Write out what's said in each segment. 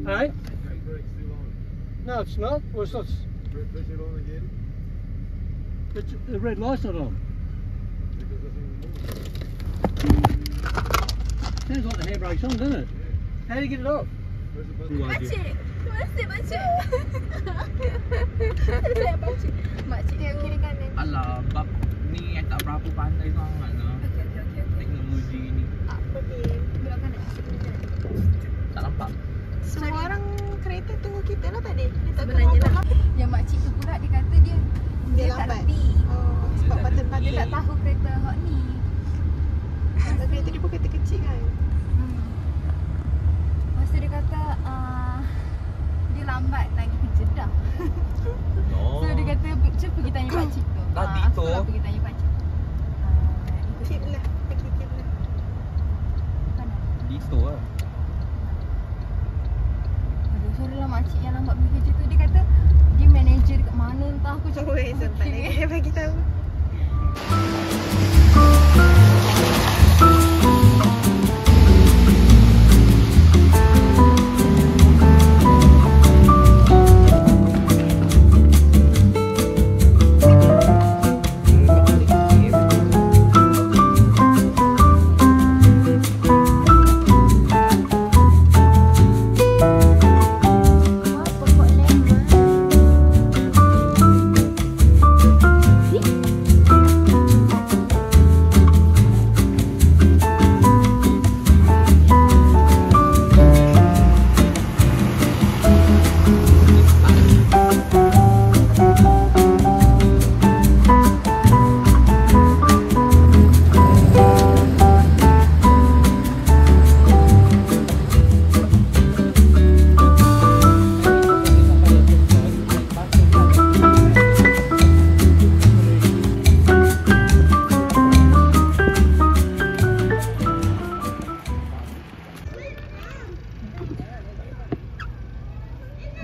Hey? No, it's not. Well, it's not. Push it on again. The red light's not on. Because it doesn't move. Sounds like the handbrake's on, doesn't it? How do you get it off? Where's the button? Makcik, makcik. Saya makcik. Makcik dia kiri kanan. Alah, bab ni yang tak berapa pandai sangat lah. Okey. Teknologi ni. Apa dia? Belok kanan. Tak nampak. Semua orang kereta tunggu kita lah tadi. Dia tak Sebenarnya tahu lah. apa. Yang makcik tu pula dia kata dia tak lambat. reti. Oh, sebab button-button. Dia tak tahu kereta hot ni. Sebab kereta dia pun kereta kecil kan. Masa dia kata dia lambat lagi ke Jeddah. Oh. So dia kata cuba pergi tanya pakcik tu. Tadi Aku tu. lah pergi tanya pakcik. Tip lah. Pergi tip lah. Mana? Di store lah. Aduh, sorry lah makcik yang lambat pergi kerja tu. Dia kata dia manager dekat mana entah aku cakap. Oi, sempat lagi dia bagi tahu.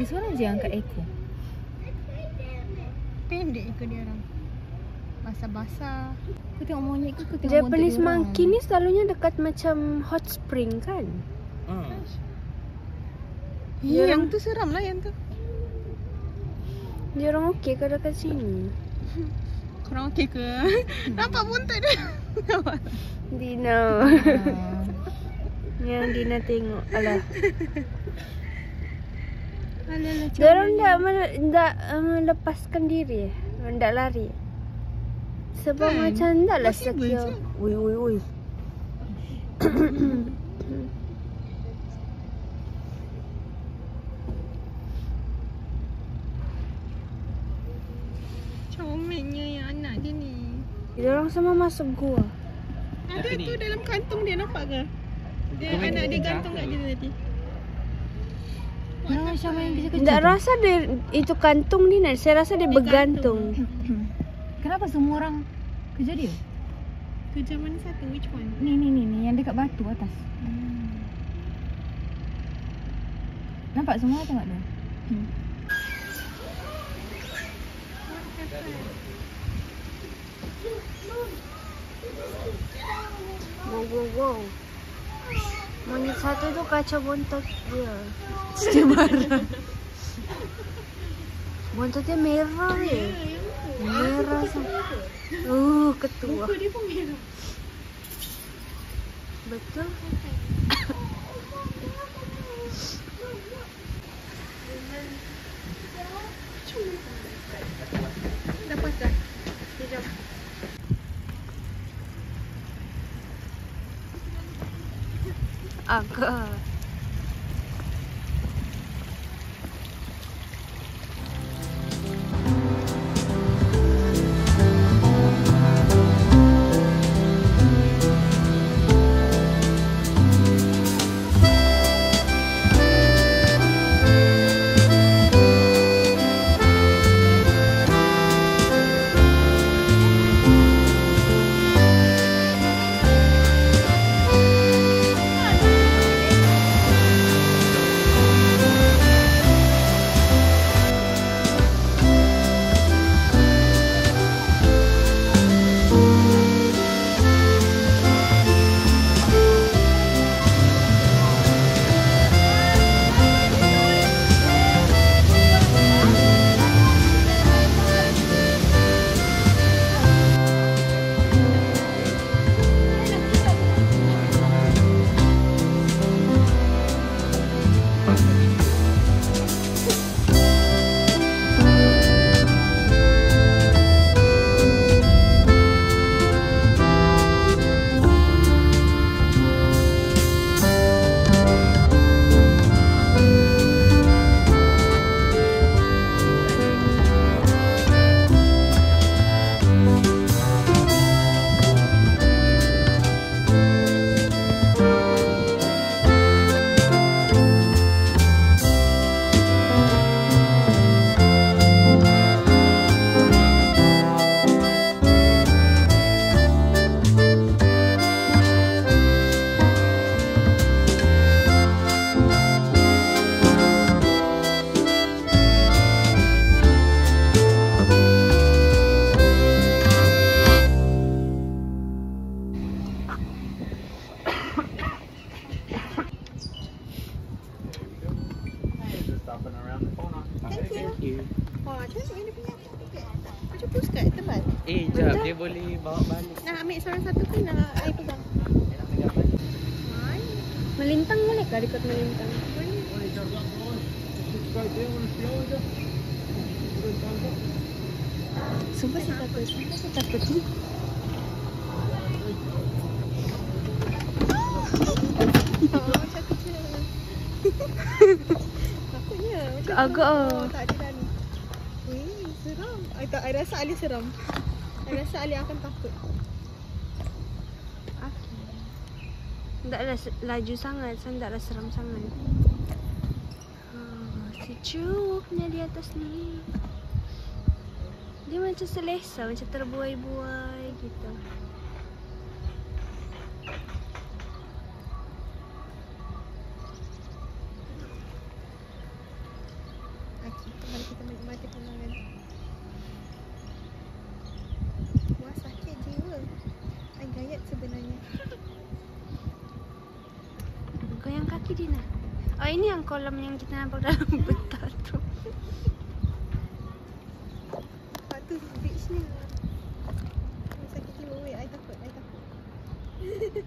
Dia seorang je yang angkat ekor. Pendek ikut dia orang. Basah-basah. Kau tengok monyet ke kau tengok Japanese bontot dia orang? monkey ni selalunya dekat macam hot spring kan? Yang tu seram lah yang tu. Dia orang okey ke dekat sini? Korang okey ke? Nampak bontot dia. Dina. Yang Dina tengok. Alah. Alah, Dia orang tak melepaskan diri. Tak lari. Sebab Kan? macam taklah Possible secure. je. Ui. Comelnya yang anak dia ni. Dia orang semua masuk gua. Ada tu dalam kantung dia, nampak ke? Dia anak dia gantung kat dia tadi. Yang macam yang kecil-kecil. Tak rasa dia itu kantung ni nak. Saya rasa dia bergantung. Kenapa semua orang kerja dia? Kerja mana satu? Which one? Ni yang dekat batu atas. Nampak semua tengok dia. Wow. Monyet satu tu kaca bontot dia. Dia marah. Bontotnya merah ya. Merah sama. Ketua. Muka dia pun merah. Betul. Lepas dah. Sekejap. Agak. Sekejap, Betul. dia boleh bawa balik. Nak ambil seorang satu ke nak air pegang? Dia nak pegang balik. Hai. Melintang boleh kah dekat melintang? Sumpah saya takut. Sumpah saya takut. Macam kecil. Takutnya. Macam Agak oh, tak ada dah ni. Weh, seram. I rasa Ali seram. I rasa Ali akan takut. Taklah laju sangat, taklah seram sangat. Sejuknya di atas ni. Dia macam selesa, macam terbuai-buai gitu. Okey, mari kita menikmati pemandangan. Wah, sakit jiwa. I gayat sebenarnya. Goyang kaki Dina. Oh, ini yang kolam yang kita nampak dalam peta tu. Lepas tu beach ni. Oh, sakit jiwa. Weh, I takut. Betul.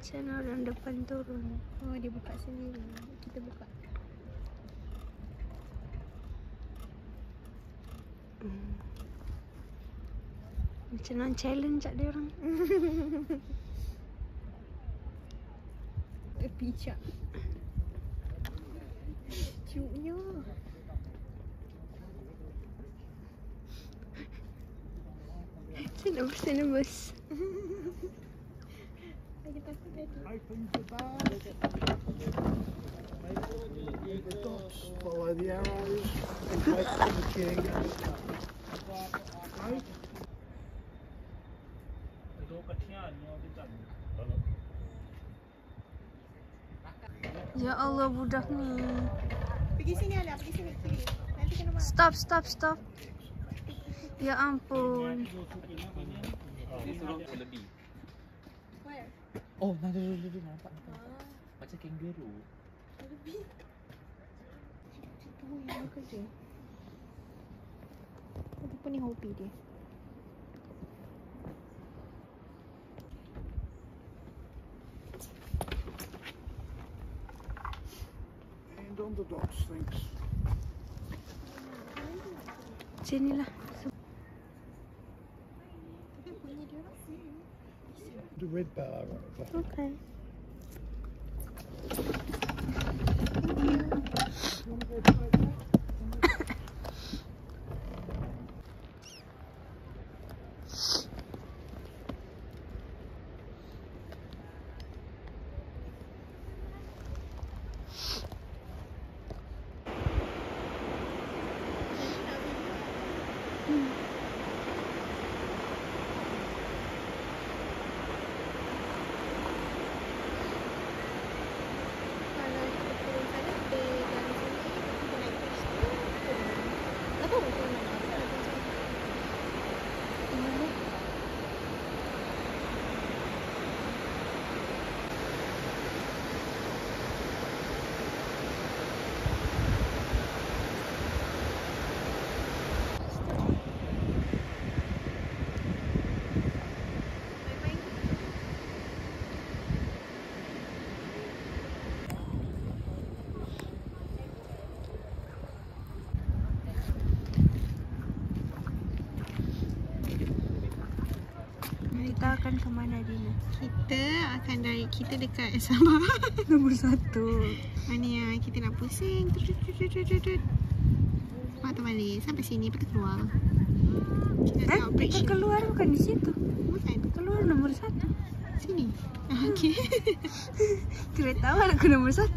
Sana orang depan turun. Oh, dia buka sendiri. Kita buka. Macam nak challenge tak dia orang. Picak. Cuknya. Saya nervous. Lagi takut tadi. The dots, follow the arrows, and wait for the king. Right? Ya Allah budak ni. Pergi sini Alia, pergi sini. Kiri. Nanti kena marah. Stop. Ya ampun. Dia suruh lebih. Where? Oh, nanti nampak. Macam kangaroo. Lebih. Situ yang kerja. Apa ni hobi dia? And on the dots, thanks. Sinilah. Tapi bunyi dia orang. The red bar over. Okay. Kita akan dari kita dekat Sabah. Nombor 1. Mana yang kita nak pusing. Patah balik. Sampai sini, lepas tu keluar. Kita nak Kita operation. keluar bukan di situ. Bukan. Keluar nombor 1. Sini. Okay. Kereta awak nak ke nombor 1.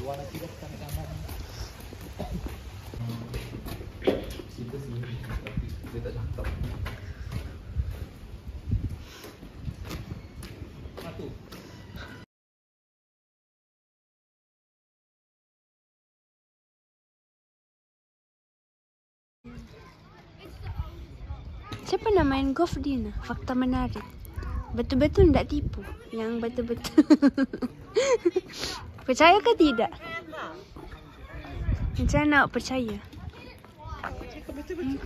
Luar nanti dah kita kamar. Kita sini tapi dia tak cakap. Satu. Siapa nak main golf Dina? Fakta menarik. Betul-betul tak tipu. Yang betul-betul. Percaya ke tidak? Macam mana nak percaya? Betul-betul.